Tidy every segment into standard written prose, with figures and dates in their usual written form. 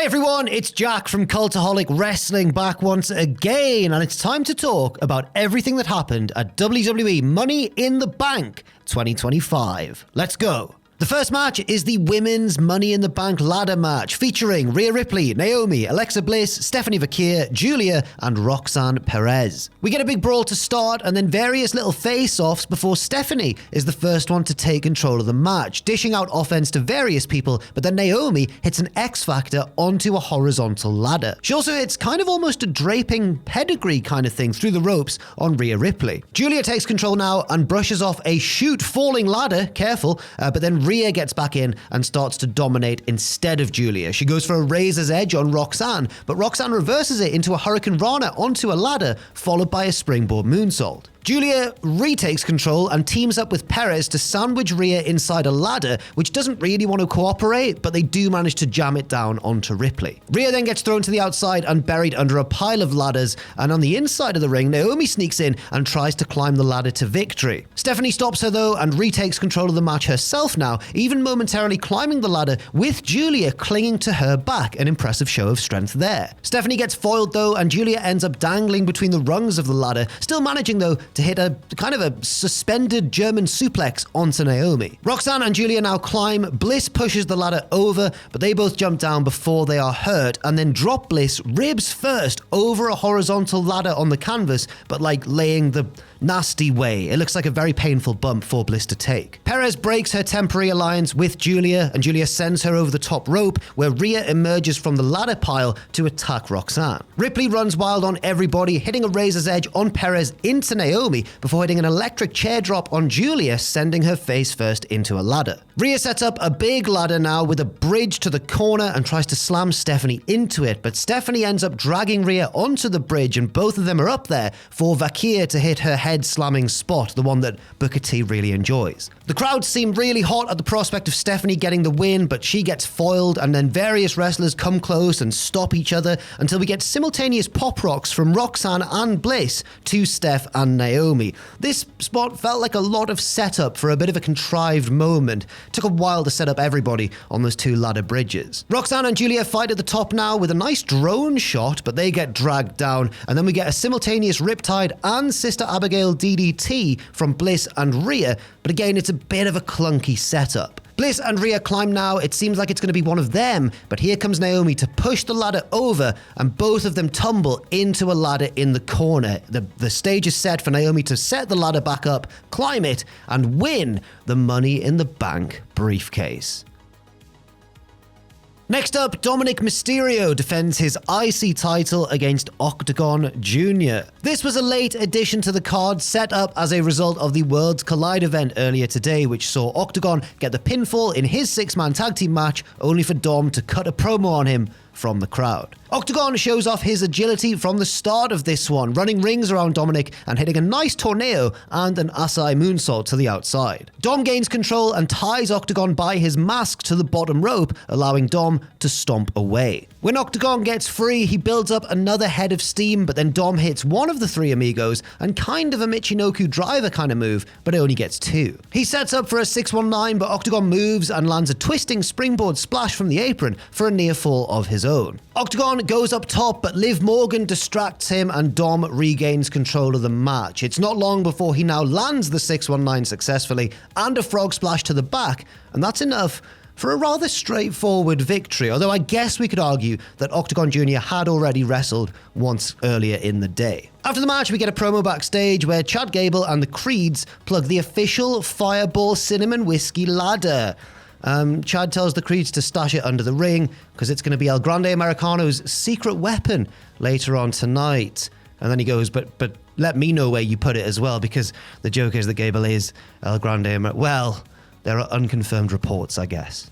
Hey everyone, it's Jack from Cultaholic Wrestling back once again, and it's time to talk about everything that happened at WWE Money in the Bank 2025. Let's go. The first match is the Women's Money in the Bank ladder match featuring Rhea Ripley, Naomi, Alexa Bliss, Stephanie Vaquer, Giulia, and Roxanne Perez. We get a big brawl to start and then various little face-offs before Stephanie is the first one to take control of the match, dishing out offense to various people, but then Naomi hits an X-Factor onto a horizontal ladder. She also hits kind of almost a draping pedigree kind of thing through the ropes on Rhea Ripley. Giulia takes control now and brushes off a falling ladder, careful, but then Rhea gets back in and starts to dominate instead of Giulia. She goes for a razor's edge on Roxanne, but Roxanne reverses it into a Hurricane Rana onto a ladder, followed by a springboard moonsault. Giulia retakes control and teams up with Perez to sandwich Rhea inside a ladder, which doesn't really want to cooperate, but they do manage to jam it down onto Ripley. Rhea then gets thrown to the outside and buried under a pile of ladders, and on the inside of the ring, Naomi sneaks in and tries to climb the ladder to victory. Stephanie stops her though and retakes control of the match herself now, even momentarily climbing the ladder with Giulia clinging to her back, an impressive show of strength there. Stephanie gets foiled though, and Giulia ends up dangling between the rungs of the ladder, still managing though to hit a kind of a suspended German suplex onto Naomi. Roxanne and Giulia now climb. Bliss pushes the ladder over, but they both jump down before they are hurt and then drop Bliss ribs first over a horizontal ladder on the canvas, but like laying the nasty way. It looks like a very painful bump for Bliss to take. Perez breaks her temporary alliance with Giulia, and Giulia sends her over the top rope, where Rhea emerges from the ladder pile to attack Roxanne. Ripley runs wild on everybody, hitting a razor's edge on Perez into Naomi before hitting an electric chair drop on Giulia, sending her face first into a ladder. Rhea sets up a big ladder now with a bridge to the corner and tries to slam Stephanie into it, but Stephanie ends up dragging Rhea onto the bridge, and both of them are up there for Vaquer to hit her head slamming spot, the one that Booker T really enjoys. The crowd seem really hot at the prospect of Stephanie getting the win, but she gets foiled, and then various wrestlers come close and stop each other until we get simultaneous pop rocks from Roxanne and Bliss to Steph and Naomi. This spot felt like a lot of setup for a bit of a contrived moment. It took a while to set up everybody on those two ladder bridges. Roxanne and Giulia fight at the top now with a nice drone shot, but they get dragged down, and then we get a simultaneous Riptide and Sister Abigail DDT from Bliss and Rhea, but again, it's a bit of a clunky setup. Bliss and Rhea climb now. It seems like it's going to be one of them, but here comes Naomi to push the ladder over, and both of them tumble into a ladder in the corner. The stage is set for Naomi to set the ladder back up, climb it, and win the Money in the Bank briefcase. Next up, Dominik Mysterio defends his IC title against Octagón Jr. This was a late addition to the card, set up as a result of the Worlds Collide event earlier today, which saw Octagón get the pinfall in his six-man tag team match, only for Dom to cut a promo on him from the crowd. Octagón shows off his agility from the start of this one, running rings around Dominik and hitting a nice tornado and an Asai moonsault to the outside. Dom gains control and ties Octagón by his mask to the bottom rope, allowing Dom to stomp away. When Octagón gets free, he builds up another head of steam, but then Dom hits one of the three amigos and kind of a Michinoku driver kind of move, but it only gets two. He sets up for a 619, but Octagón moves and lands a twisting springboard splash from the apron for a near fall of his own. Octagón goes up top, but Liv Morgan distracts him and Dom regains control of the match. It's not long before he now lands the 619 successfully and a frog splash to the back, and that's enough for a rather straightforward victory, although I guess we could argue that Octagón Jr. had already wrestled once earlier in the day. After the match, we get a promo backstage where Chad Gable and the Creeds plug the official Fireball Cinnamon Whiskey ladder. Chad tells the Creeds to stash it under the ring because it's going to be El Grande Americano's secret weapon later on tonight. And then he goes, but let me know where you put it as well, because the joke is that Gable is El Grande Well, there are unconfirmed reports, I guess.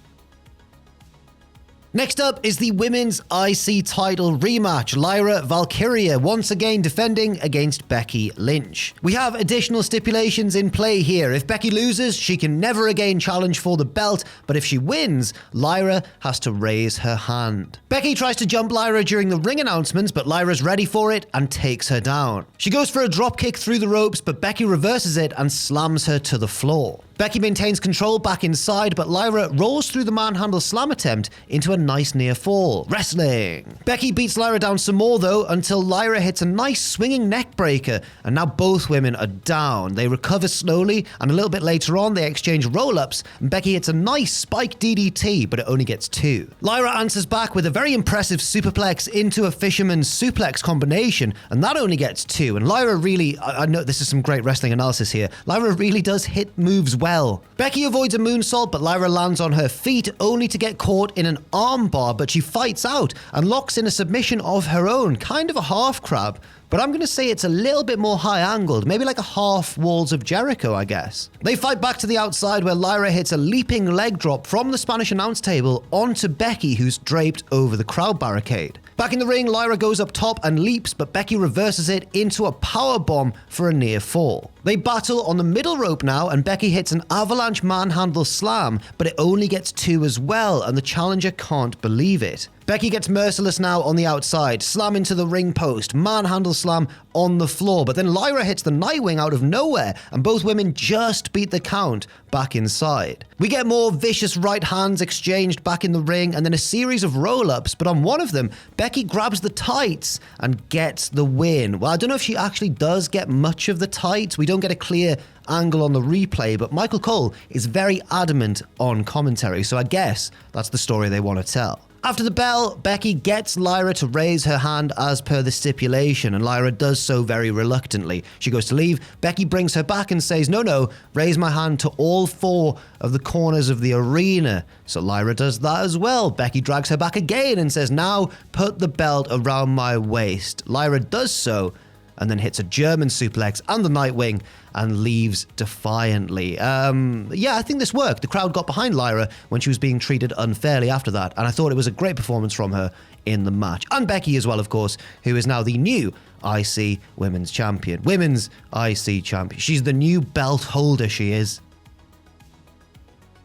Next up is the Women's IC title rematch. Lyra Valkyria once again defending against Becky Lynch. We have additional stipulations in play here. If Becky loses, she can never again challenge for the belt, but if she wins, Lyra has to raise her hand. Becky tries to jump Lyra during the ring announcements, but Lyra's ready for it and takes her down. She goes for a drop kick through the ropes, but Becky reverses it and slams her to the floor. Becky maintains control back inside, but Lyra rolls through the manhandle slam attempt into a nice near fall. Wrestling. Becky beats Lyra down some more though, until Lyra hits a nice swinging neck breaker, and now both women are down. They recover slowly, and a little bit later on they exchange roll-ups, and Becky hits a nice spike DDT, but it only gets 2. Lyra answers back with a very impressive superplex into a fisherman's suplex combination, and that only gets 2. And Lyra really, I know this is some great wrestling analysis here, Lyra really does hit moves well. Becky avoids a moonsault, but Lyra lands on her feet, only to get caught in an armbar, but she fights out and locks in a submission of her own, kind of a half crab. But I'm going to say it's a little bit more high-angled, maybe like a half Walls of Jericho, I guess. They fight back to the outside where Lyra hits a leaping leg drop from the Spanish announce table onto Becky, who's draped over the crowd barricade. Back in the ring, Lyra goes up top and leaps, but Becky reverses it into a powerbomb for a near fall. They battle on the middle rope now, and Becky hits an avalanche manhandle slam, but it only gets 2 as well, and the challenger can't believe it. Becky gets merciless now on the outside, slam into the ring post, manhandle slam on the floor, but then Lyra hits the Nightwing out of nowhere, and both women just beat the count back inside. We get more vicious right hands exchanged back in the ring, and then a series of roll-ups, but on one of them, Becky grabs the tights and gets the win. Well, I don't know if she actually does get much of the tights. We don't get a clear angle on the replay, but Michael Cole is very adamant on commentary, so I guess that's the story they want to tell. After the bell, Becky gets Lyra to raise her hand as per the stipulation, and Lyra does so very reluctantly. She goes to leave, Becky brings her back and says, no, raise my hand to all 4 of the corners of the arena. So Lyra does that as well. Becky drags her back again and says, now put the belt around my waist. Lyra does so, and then hits a German suplex and the Nightwing and leaves defiantly. Yeah, I think this worked. The crowd got behind Lyra when she was being treated unfairly after that, and I thought it was a great performance from her in the match. And Becky as well, of course, who is now the new IC Women's Champion. Women's IC Champion. She's the new belt holder, she is.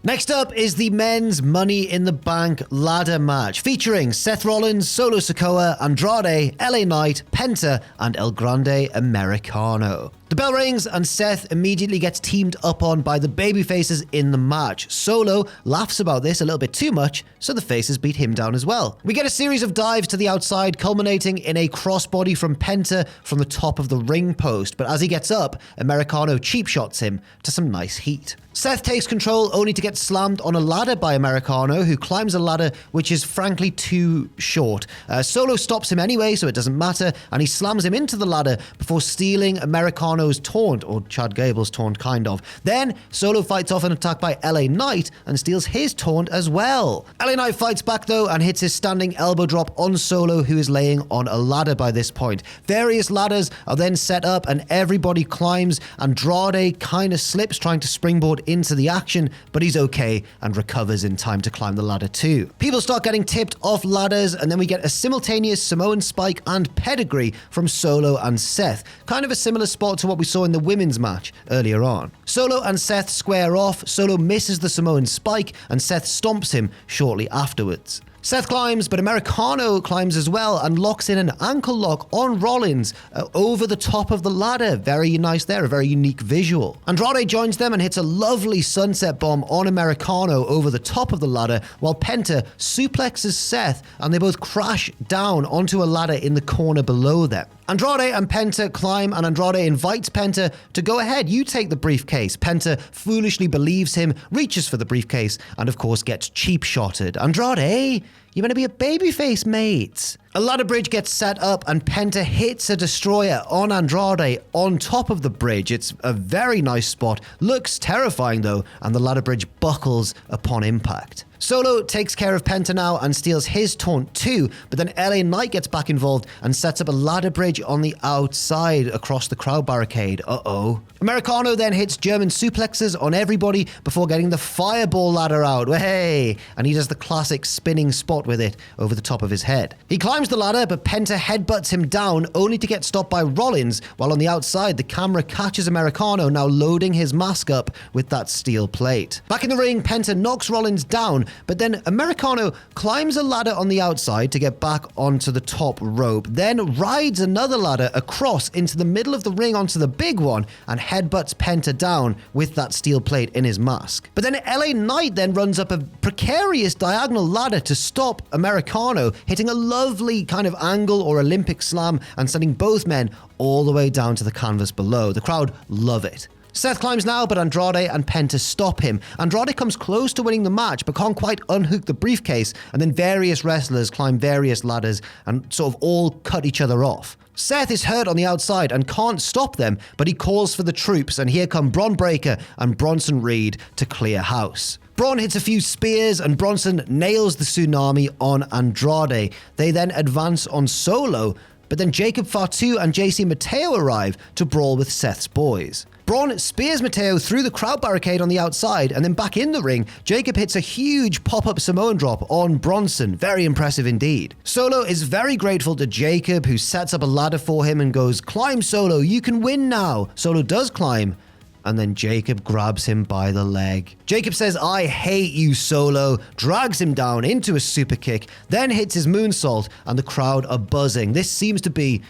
Next up is the men's Money in the Bank ladder match, featuring Seth Rollins, Solo Sikoa, Andrade, LA Knight, Penta, and El Grande Americano. The bell rings and Seth immediately gets teamed up on by the babyfaces in the match. Solo laughs about this a little bit too much, so the faces beat him down as well. We get a series of dives to the outside, culminating in a crossbody from Penta from the top of the ring post, but as he gets up, Americano cheap shots him to some nice heat. Seth takes control only to get slammed on a ladder by Americano, who climbs a ladder which is frankly too short. Solo stops him anyway, so it doesn't matter, and he slams him into the ladder before stealing Americano's taunt, or Chad Gable's taunt, kind of. Then, Solo fights off an attack by LA Knight and steals his taunt as well. LA Knight fights back though and hits his standing elbow drop on Solo, who is laying on a ladder by this point. Various ladders are then set up and everybody climbs. Andrade kind of slips trying to springboard into the action, but he's okay and recovers in time to climb the ladder too. People start getting tipped off ladders, and then we get a simultaneous Samoan spike and pedigree from Solo and Seth. Kind of a similar spot to what we saw in the women's match earlier on. Solo and Seth square off. Solo misses the Samoan spike and Seth stomps him shortly afterwards. Seth climbs, but Americano climbs as well and locks in an ankle lock on Rollins over the top of the ladder. Very nice there, a very unique visual. Andrade joins them and hits a lovely sunset bomb on Americano over the top of the ladder, while Penta suplexes Seth and they both crash down onto a ladder in the corner below them. Andrade and Penta climb, and Andrade invites Penta to go ahead, you take the briefcase. Penta foolishly believes him, reaches for the briefcase, and of course gets cheap shotted. Andrade, you better be a babyface, mate. A ladder bridge gets set up and Penta hits a destroyer on Andrade on top of the bridge. It's a very nice spot, looks terrifying though, and the ladder bridge buckles upon impact. Solo takes care of Penta now and steals his taunt too, but then LA Knight gets back involved and sets up a ladder bridge on the outside across the crowd barricade. Uh-oh. Americano then hits German suplexes on everybody before getting the fireball ladder out. Hey! And he does the classic spinning spot with it over the top of his head. He climbs climbs the ladder, but Penta headbutts him down, only to get stopped by Rollins, while on the outside, the camera catches Americano now loading his mask up with that steel plate. Back in the ring, Penta knocks Rollins down, but then Americano climbs a ladder on the outside to get back onto the top rope, then rides another ladder across into the middle of the ring onto the big one, and headbutts Penta down with that steel plate in his mask. But then LA Knight then runs up a precarious diagonal ladder to stop Americano, hitting a lovely kind of angle or Olympic slam and sending both men all the way down to the canvas below. The crowd love it. Seth climbs now, but Andrade and Penta stop him. Andrade comes close to winning the match, but can't quite unhook the briefcase, and then various wrestlers climb various ladders and sort of all cut each other off. Seth is hurt on the outside and can't stop them, but he calls for the troops, and here come Bron Breakker and Bronson Reed to clear house. Braun hits a few spears and Bronson nails the tsunami on Andrade. They then advance on Solo, but then Jacob Fatu and JC Mateo arrive to brawl with Seth's boys. Braun spears Mateo through the crowd barricade on the outside, and then back in the ring, Jacob hits a huge pop-up Samoan drop on Bronson. Very impressive indeed. Solo is very grateful to Jacob, who sets up a ladder for him and goes, "Climb, Solo, you can win now." Solo does climb, and then Jacob grabs him by the leg. Jacob says, "I hate you, Solo," drags him down into a super kick, then hits his moonsault, and the crowd are buzzing. This seems to be,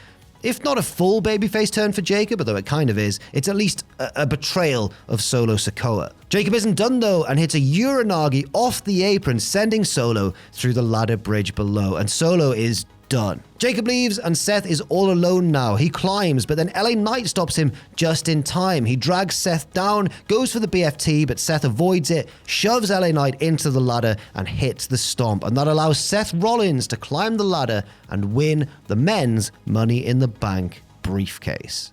if not a full babyface turn for Jacob, although it kind of is, it's at least a betrayal of Solo Sikoa. Jacob isn't done though and hits a Uranagi off the apron, sending Solo through the ladder bridge below, and Solo is done. Jacob leaves and Seth is all alone now. He climbs, but then LA Knight stops him just in time. He drags Seth down, goes for the BFT, but Seth avoids it, shoves LA Knight into the ladder and hits the stomp. And that allows Seth Rollins to climb the ladder and win the men's Money in the Bank briefcase.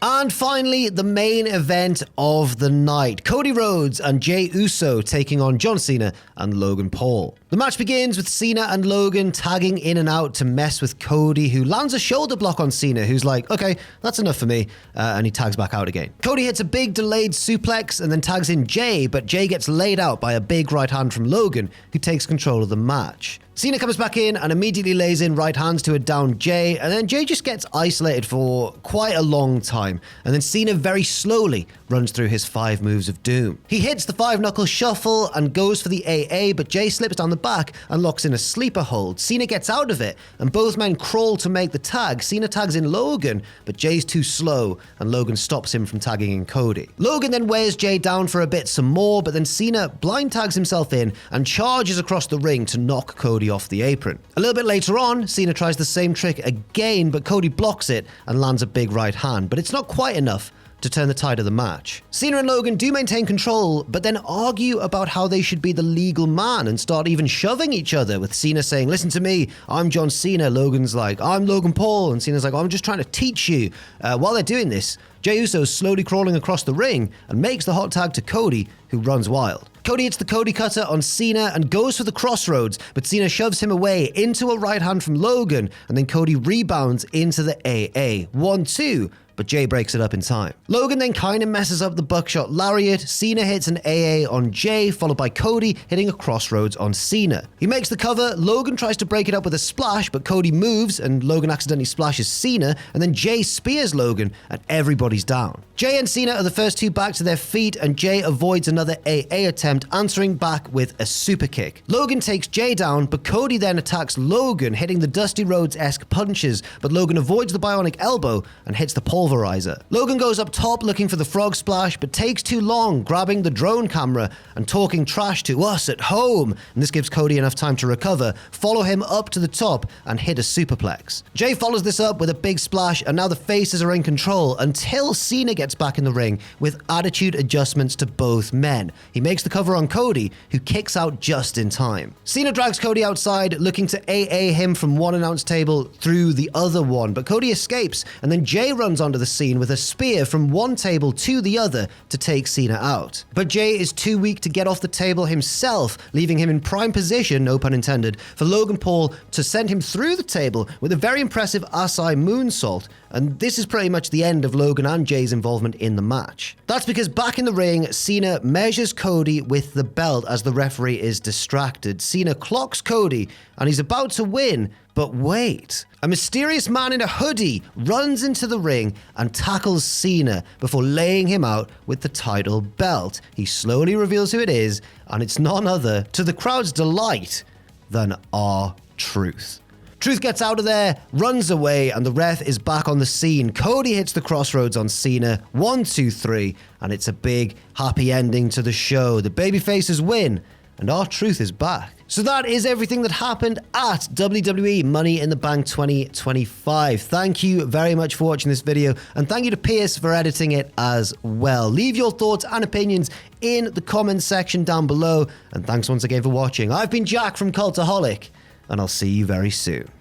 And finally, the main event of the night. Cody Rhodes and Jey Uso taking on John Cena and Logan Paul. The match begins with Cena and Logan tagging in and out to mess with Cody, who lands a shoulder block on Cena, who's like, "Okay, that's enough for me," and he tags back out again. Cody hits a big delayed suplex and then tags in Jey, but Jey gets laid out by a big right hand from Logan, who takes control of the match. Cena comes back in and immediately lays in right hands to a down Jey, and then Jey just gets isolated for quite a long time, and then Cena very slowly runs through his 5 moves of doom. He hits the 5-knuckle shuffle and goes for the AA, but Jey slips down the back and locks in a sleeper hold. Cena gets out of it, and both men crawl to make the tag. Cena tags in Logan, but Jey's too slow, and Logan stops him from tagging in Cody. Logan then wears Jey down for a bit some more, but then Cena blind tags himself in and charges across the ring to knock Cody off the apron. A little bit later on, Cena tries the same trick again, but Cody blocks it and lands a big right hand, but it's not quite enough to turn the tide of the match. Cena and Logan do maintain control, but then argue about how they should be the legal man and start even shoving each other, with Cena saying, "Listen to me, I'm John Cena." Logan's like, "I'm Logan Paul," and Cena's like, "I'm just trying to teach you." While they're doing this, Jey Uso's slowly crawling across the ring and makes the hot tag to Cody, who runs wild. Cody hits the Cody cutter on Cena and goes for the crossroads, but Cena shoves him away into a right hand from Logan, and then Cody rebounds into the AA. 1-2. But Jey breaks it up in time. Logan then kind of messes up the buckshot lariat. Cena hits an AA on Jey, followed by Cody hitting a crossroads on Cena. He makes the cover. Logan tries to break it up with a splash, but Cody moves and Logan accidentally splashes Cena, and then Jey spears Logan and everybody's down. Jey and Cena are the first two back to their feet, and Jey avoids another AA attempt, answering back with a super kick. Logan takes Jey down, but Cody then attacks Logan, hitting the Dusty Rhodes-esque punches, but Logan avoids the bionic elbow and hits the pulverizer. Logan goes up top looking for the frog splash, but takes too long, grabbing the drone camera and talking trash to us at home, and this gives Cody enough time to recover, follow him up to the top, and hit a superplex. Jey follows this up with a big splash, and now the faces are in control until Cena gets back in the ring with attitude adjustments to both men. He makes the cover on Cody, who kicks out just in time. Cena drags Cody outside, looking to AA him from one announce table through the other one, but Cody escapes, and then Jey runs onto the scene with a spear from one table to the other to take Cena out. But Jey is too weak to get off the table himself, leaving him in prime position, no pun intended, for Logan Paul to send him through the table with a very impressive Asai moonsault, and this is pretty much the end of Logan and Jay's involvement in the match. That's because back in the ring, Cena measures Cody with the belt as the referee is distracted. Cena clocks Cody, and he's about to win, but wait. A mysterious man in a hoodie runs into the ring and tackles Cena before laying him out with the title belt. He slowly reveals who it is, and it's none other, to the crowd's delight, than R-Truth. Truth gets out of there, runs away, and the ref is back on the scene. Cody hits the crossroads on Cena, 1, 2, 3, and it's a big, happy ending to the show. The babyfaces win, and R-Truth is back. So that is everything that happened at WWE Money in the Bank 2025. Thank you very much for watching this video, and thank you to Pierce for editing it as well. Leave your thoughts and opinions in the comments section down below, and thanks once again for watching. I've been Jack from Cultaholic, and I'll see you very soon.